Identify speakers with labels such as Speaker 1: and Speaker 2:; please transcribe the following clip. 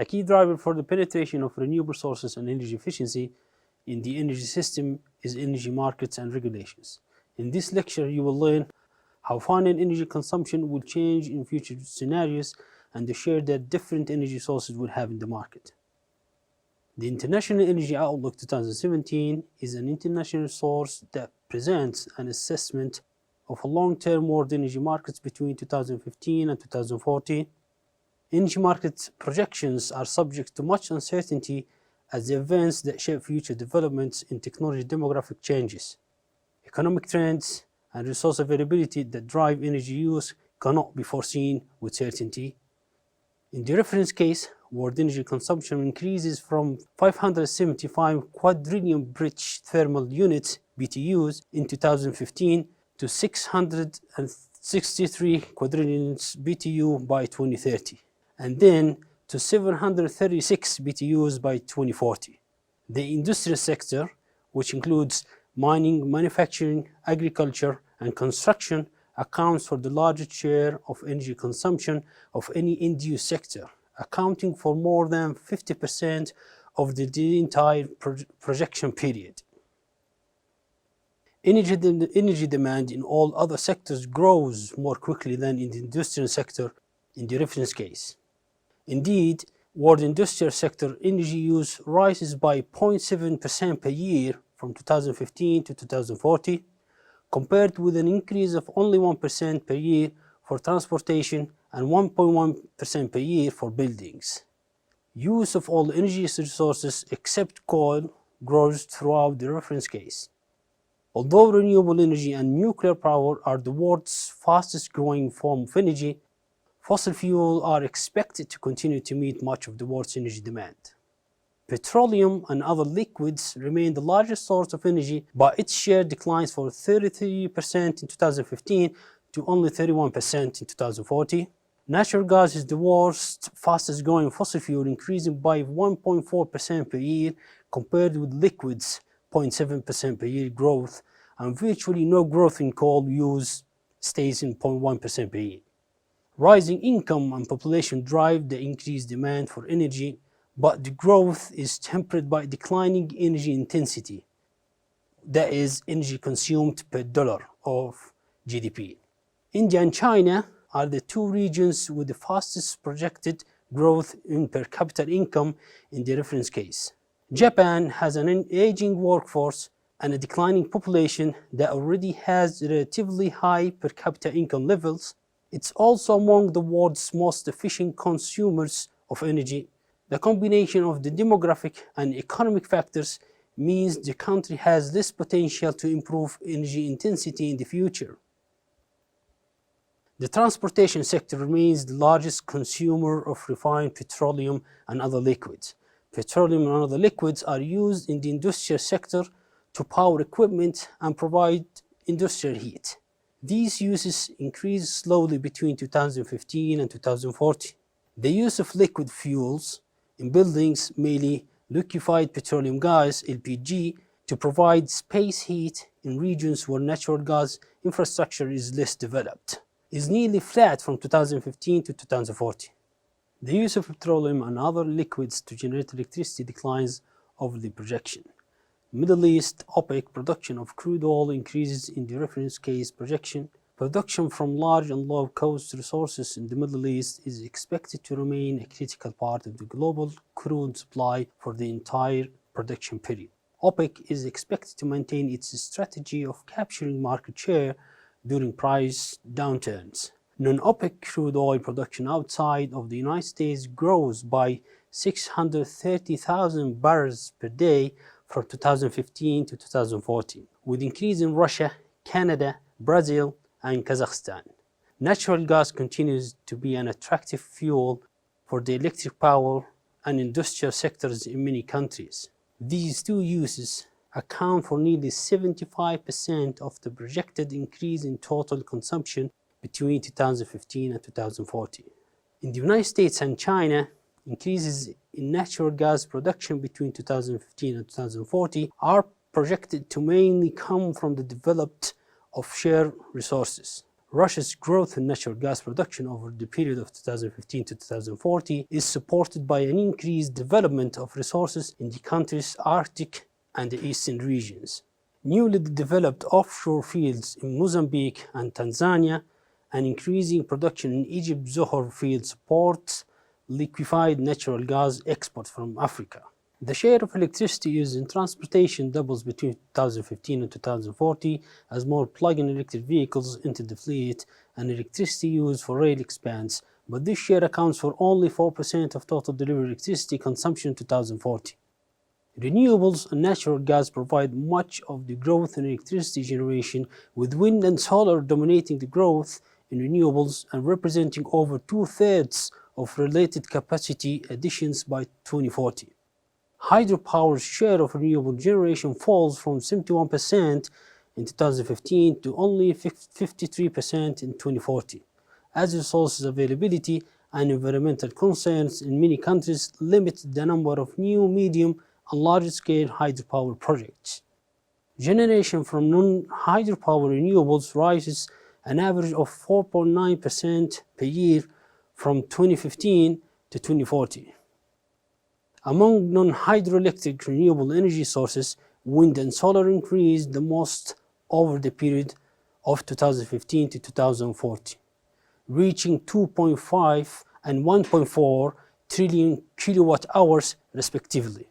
Speaker 1: A key driver for the penetration of renewable sources and energy efficiency in the energy system is energy markets and regulations. In this lecture, you will learn how final energy consumption will change in future scenarios and the share that different energy sources will have in the market. The International Energy Outlook 2017 is an international source that presents an assessment of long-term world energy markets between 2015 and 2040. Energy market projections are subject to much uncertainty as the events that shape future developments in technology, demographic changes, economic trends, and resource availability that drive energy use cannot be foreseen with certainty. In the reference case, world energy consumption increases from 575 quadrillion British thermal units BTUs in 2015 to 663 quadrillion BTU by 2030, and then to 736 BTUs by 2040. The industrial sector, which includes mining, manufacturing, agriculture, and construction, accounts for the largest share of energy consumption of any end-use sector, accounting for more than 50% of the entire projection period. Energy demand in all other sectors grows more quickly than in the industrial sector in the reference case. Indeed, world industrial sector energy use rises by 0.7% per year from 2015 to 2040, compared with an increase of only 1% per year for transportation and 1.1% per year for buildings. Use of all energy resources except coal grows throughout the reference case. Although renewable energy and nuclear power are the world's fastest growing form of energy, fossil fuels are expected to continue to meet much of the world's energy demand. Petroleum and other liquids remain the largest source of energy, but its share declines from 33% in 2015 to only 31% in 2040. Natural gas is the world's fastest growing fossil fuel, increasing by 1.4% per year, compared with liquids' 0.7% per year growth, and virtually no growth in coal use, stays in 0.1% per year. Rising income and population drive the increased demand for energy, but the growth is tempered by declining energy intensity, that is, energy consumed per dollar of GDP. India and China are the two regions with the fastest projected growth in per capita income in the reference case. Japan has an aging workforce and a declining population that already has relatively high per capita income levels. It's also among the world's most efficient consumers of energy. The combination of the demographic and economic factors means the country has less potential to improve energy intensity in the future. The transportation sector remains the largest consumer of refined petroleum and other liquids. Petroleum and other liquids are used in the industrial sector to power equipment and provide industrial heat. These uses increase slowly between 2015 and 2040. The use of liquid fuels in buildings, mainly liquefied petroleum gas (LPG), to provide space heat in regions where natural gas infrastructure is less developed, is nearly flat from 2015 to 2040. The use of petroleum and other liquids to generate electricity declines over the projection. Middle East OPEC production of crude oil increases in the reference case projection. Production from large and low-cost resources in the Middle East is expected to remain a critical part of the global crude supply for the entire production period. OPEC is expected to maintain its strategy of capturing market share during price downturns. Non-OPEC crude oil production outside of the United States grows by 630,000 barrels per day from 2015 to 2014, with increase in Russia, Canada, Brazil, and Kazakhstan. Natural gas continues to be an attractive fuel for the electric power and industrial sectors in many countries. These two uses account for nearly 75% of the projected increase in total consumption between 2015 and 2040. In the United States and China, increases in natural gas production between 2015 and 2040 are projected to mainly come from the developed offshore resources. Russia's growth in natural gas production over the period of 2015 to 2040 is supported by an increased development of resources in the country's Arctic and the eastern regions. Newly developed offshore fields in Mozambique and Tanzania and increasing production in Egypt's Zohor field supports liquefied natural gas exports from Africa. The share of electricity used in transportation doubles between 2015 and 2040 as more plug-in electric vehicles enter the fleet and electricity used for rail expands, but this share accounts for only 4% of total delivered electricity consumption in 2040. Renewables and natural gas provide much of the growth in electricity generation, with wind and solar dominating the growth in renewables and representing over 2/3 of related capacity additions by 2040. Hydropower's share of renewable generation falls from 71% in 2015 to only 53% in 2040, as resources availability and environmental concerns in many countries limit the number of new medium and large-scale hydropower projects. Generation from non-hydropower renewables rises an average of 4.9% per year from 2015 to 2040. Among non-hydroelectric renewable energy sources, wind and solar increased the most over the period of 2015 to 2040, reaching 2.5 and 1.4 trillion kilowatt hours respectively.